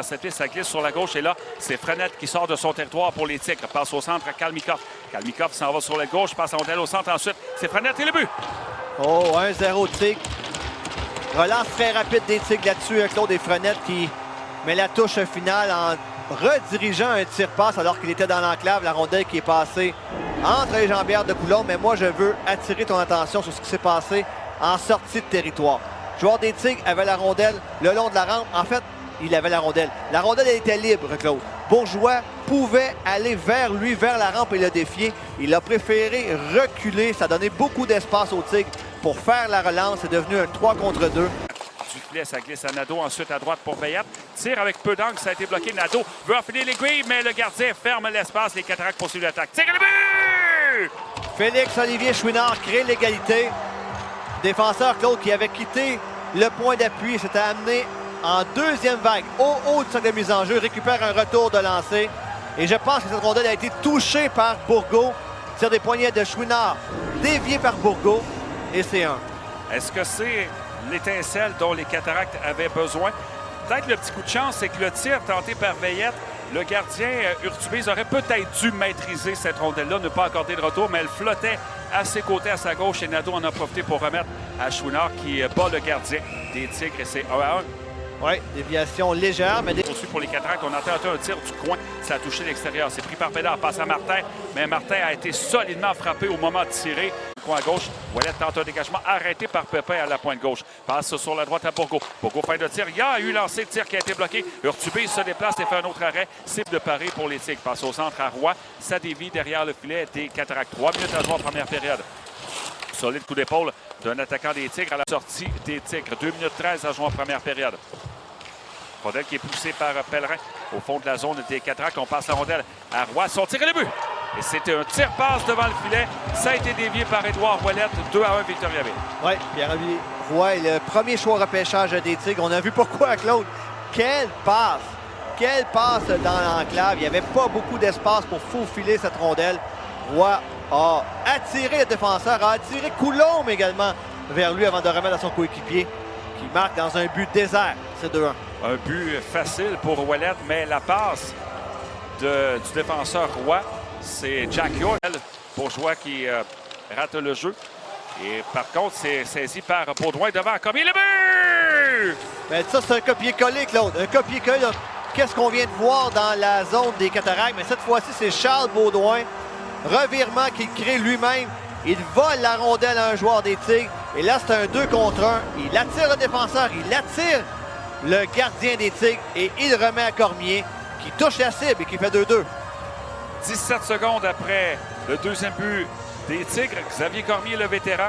Cette piste, ça glisse sur la gauche et là, c'est Frenette qui sort de son territoire pour les Tigres. Passe au centre à Kalmikov. Kalmikov s'en va sur la gauche, passe en rondelle au centre ensuite. C'est Frenette et le but! Oh, 1-0 Tigres. Relance très rapide des Tigres là-dessus. Claude et Frenette qui met la touche finale en redirigeant un tir-passe alors qu'il était dans l'enclave. La rondelle qui est passée entre les jambières de Coulombe. Mais moi, je veux attirer ton attention sur ce qui s'est passé en sortie de territoire. Le joueur des Tigres avait la rondelle le long de la rampe. En fait, il avait la rondelle. La rondelle elle était libre, Claude. Bourgeois pouvait aller vers lui, vers la rampe et le défier. Il a préféré reculer. Ça donnait beaucoup d'espace aux Tigres pour faire la relance. C'est devenu un 3 contre 2. Du filet, ça glisse à Nadeau. Ensuite, à droite pour Veillette. Tire avec peu d'angle. Ça a été bloqué. Nadeau veut enfiler l'aiguille, mais le gardien ferme l'espace. Les Cataractes poursuivent l'attaque. Tire le but! Félix-Olivier Chouinard crée l'égalité. Défenseur, Claude, qui avait quitté le point d'appui. S'était amené en deuxième vague, au haut de sa mise en jeu, récupère un retour de lancer. Et je pense que cette rondelle a été touchée par Bourgault. Tire des poignets de Chouinard, dévié par Bourgault. Et c'est un. Est-ce que c'est l'étincelle dont les Cataractes avaient besoin? Peut-être le petit coup de chance, c'est que le tir tenté par Veillette, le gardien Urtubise aurait peut-être dû maîtriser cette rondelle-là, ne pas accorder de retour, mais elle flottait à ses côtés, à sa gauche, et Nadeau en a profité pour remettre à Chouinard qui bat le gardien des Tigres. Et c'est 1-1. Oui, déviation légère, mais... Poursuit pour les Cataractes, on a tenté un tir du coin, ça a touché l'extérieur. C'est pris par Bédard, passe à Martin, mais Martin a été solidement frappé au moment de tirer. Coin à gauche, Ouellet tente un dégagement arrêté par Pépin à la pointe gauche. Passe sur la droite à Bourgault. Bourgault fin de tir, il y a eu lancé de tir qui a été bloqué. Urtubise se déplace et fait un autre arrêt. Cible de parer pour les Tigres. Passe au centre à Roy, ça dévie derrière le filet des Cataractes. 3 minutes à jouer en première période. Solide coup d'épaule d'un attaquant des Tigres à la sortie des Tigres. 2 minutes 13 à jouer en première période. Rondelle qui est poussée par Pellerin au fond de la zone des Cataractes. On passe la rondelle à Roy. Son tir et le but! Et c'était un tir-passe devant le filet. Ça a été dévié par Édouard Ouellet. 2-1 Victoriaville. Oui, Pierre-Olivier Roy est le premier choix au repêchage des Tigres. On a vu pourquoi, Claude. Quelle passe! Quelle passe dans l'enclave. Il n'y avait pas beaucoup d'espace pour faufiler cette rondelle. Roy a attiré le défenseur, a attiré Coulombe également vers lui avant de remettre à son coéquipier qui marque dans un but désert. C'est 2-1. Un but facile pour Ouellet, mais la passe du défenseur Roy, c'est Jack York, bourgeois qui rate le jeu. Et par contre, c'est saisi par Baudouin devant Cormier. Le but! Mais ça, c'est un copier-coller, Claude. Un copier-coller. Qu'est-ce qu'on vient de voir dans la zone des Cataractes? Mais cette fois-ci, c'est Charles Baudouin. Revirement qu'il crée lui-même. Il vole la rondelle à un joueur des Tigres. Et là, c'est un 2 contre 1. Il attire le défenseur. Il attire le gardien des Tigres. Et il remet à Cormier qui touche la cible et qui fait 2-2. 17 secondes après le deuxième but des Tigres. Xavier Cormier, le vétéran,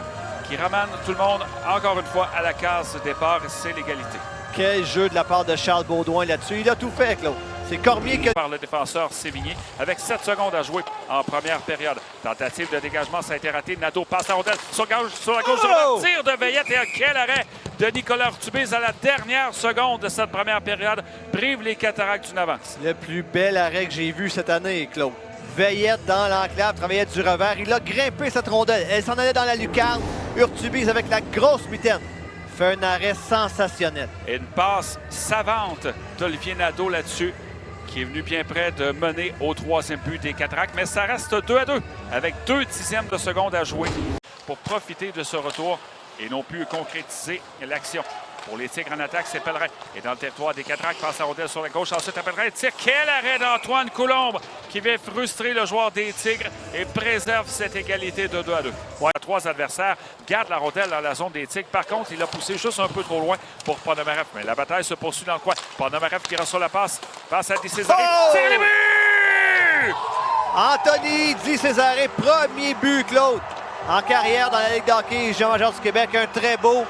qui ramène tout le monde encore une fois à la case départ. C'est l'égalité. Quel jeu de la part de Charles Baudouin là-dessus. Il a tout fait, Claude. C'est Cormier que... Par le défenseur Sévigné avec 7 secondes à jouer en première période. Tentative de dégagement, ça a été raté. Nadeau passe la rondelle sur la gauche, sur le tir de Veillette. Et quel arrêt de Nicolas Urtubise à la dernière seconde de cette première période. Prive les Cataractes d'une avance. Le plus bel arrêt que j'ai vu cette année, Claude. Veillette dans l'enclave, travaillait du revers. Il a grimpé cette rondelle. Elle s'en allait dans la lucarne. Urtubise avec la grosse mitaine fait un arrêt sensationnel. Et une passe savante d'Olivier Nadeau là-dessus, qui est venu bien près de mener au troisième but des Cataractes. Mais ça reste 2-2 avec 2 dixièmes de seconde à jouer pour profiter de ce retour et non plus concrétiser l'action. Pour les Tigres en attaque, c'est Pellerin. Et dans le territoire des Cataractes, passe la rondelle sur la gauche. Ensuite, à Pellerin, tire. Quel arrêt d'Antoine Coulombe qui vient frustrer le joueur des Tigres et préserve cette égalité de 2-2. Ouais, 3 adversaires gardent la rondelle dans la zone des Tigres. Par contre, il a poussé juste un peu trop loin pour Ponomareff. Mais la bataille se poursuit dans le coin. Ponomareff qui reçoit la passe. Passe à Di Césaré. Oh! Tire le but! Anthony Di Césaré, premier but, Claude, en carrière dans la Ligue d'hockey Jean-Major du Québec. Un très beau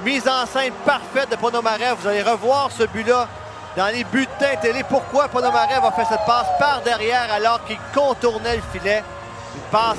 mise en scène parfaite de Ponomareff. Vous allez revoir ce but-là dans les bulletins télé. Pourquoi Ponomareff a fait cette passe par derrière alors qu'il contournait le filet? Une passe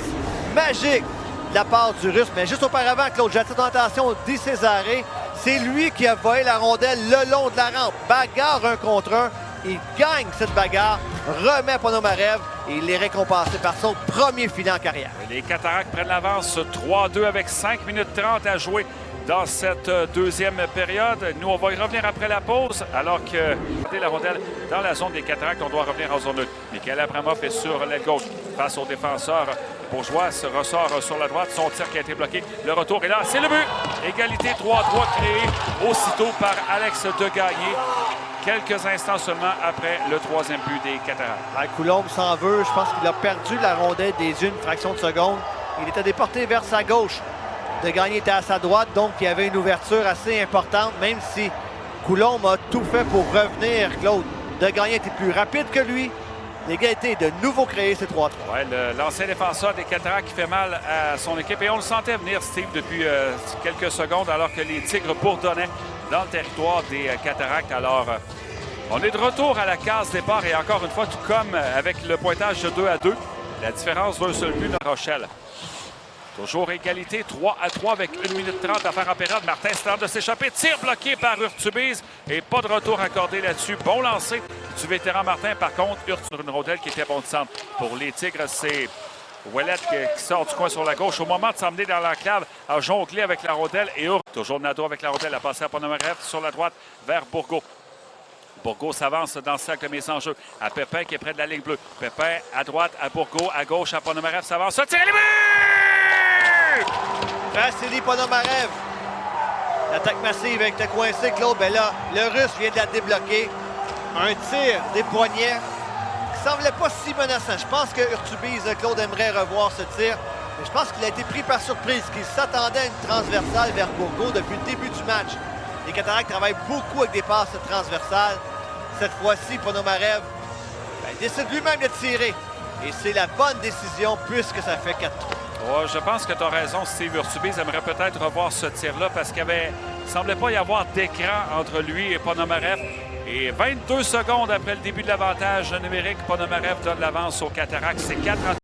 magique de la part du Russe. Mais juste auparavant, Claude, j'attire ton attention, Di Césaré, c'est lui qui a volé la rondelle le long de la rampe. Bagarre 1 contre 1. Il gagne cette bagarre, remet Ponomarev et il est récompensé par son premier filet en carrière. Les Cataractes prennent l'avance 3-2 avec 5 minutes 30 à jouer dans cette deuxième période. Nous, on va y revenir après la pause, alors que la rondelle dans la zone des Cataractes, on doit revenir en zone 2. Mikhail Abramov est sur l'aile gauche face au défenseur bourgeois, se ressort sur la droite. Son tir qui a été bloqué. Le retour est là. C'est le but! Égalité 3-3 créée aussitôt par Alex Degagné. Quelques instants seulement après le troisième but des Cataractes. Coulombe s'en veut. Je pense qu'il a perdu la rondelle des yeux une fraction de seconde. Il était déporté vers sa gauche. Degagné était à sa droite, donc il y avait une ouverture assez importante, même si Coulombe a tout fait pour revenir, Claude. Degagné était plus rapide que lui. L'égalité est de nouveau créée, c'est 3-3. Ouais, l'ancien défenseur des Cataractes qui fait mal à son équipe. Et on le sentait venir, Steve, depuis quelques secondes, alors que les Tigres bourdonnaient dans le territoire des Cataractes. Alors, on est de retour à la case départ. Et encore une fois, tout comme avec le pointage de 2-2, la différence d'un seul but de La Rochelle. Toujours égalité, 3-3 avec 1 minute 30 à faire en période. Martin tente de s'échapper. Tir bloqué par Urtubise et pas de retour accordé là-dessus. Bon lancer du vétéran Martin. Par contre, Urtubise sur une rondelle qui était bon de centre. Pour les Tigres, c'est Ouellet qui sort du coin sur la gauche. Au moment de s'emmener dans l'enclave, a jonglé avec la rondelle. Et toujours Nadeau avec la rondelle. A passé à Ponomarev sur la droite vers Bourgault. Bourgault s'avance dans le cercle de mise en jeu. À Pépin qui est près de la ligne bleue. Pépin à droite à Bourgault. À gauche à Ponomarev. S'avance. Ça tire les buts! Vassili Ponomarev. L'attaque massive avec le coincé, Claude. Ben là, le Russe vient de la débloquer. Un tir des poignets qui semblait pas si menaçant. Je pense que Urtubise, Claude, aimerait revoir ce tir. Mais je pense qu'il a été pris par surprise, qu'il s'attendait à une transversale vers Bourgault depuis le début du match. Les Cataractes travaillent beaucoup avec des passes transversales. Cette fois-ci, Ponomarev décide lui-même de tirer. Et c'est la bonne décision puisque ça fait 4-3. Ouais, je pense que tu as raison, Steve. Urtubise aimerait peut-être revoir ce tir-là parce qu'il ne semblait pas y avoir d'écran entre lui et Ponomarev. Et 22 secondes après le début de l'avantage numérique, Ponomarev donne l'avance aux Cataractes. C'est 4-3.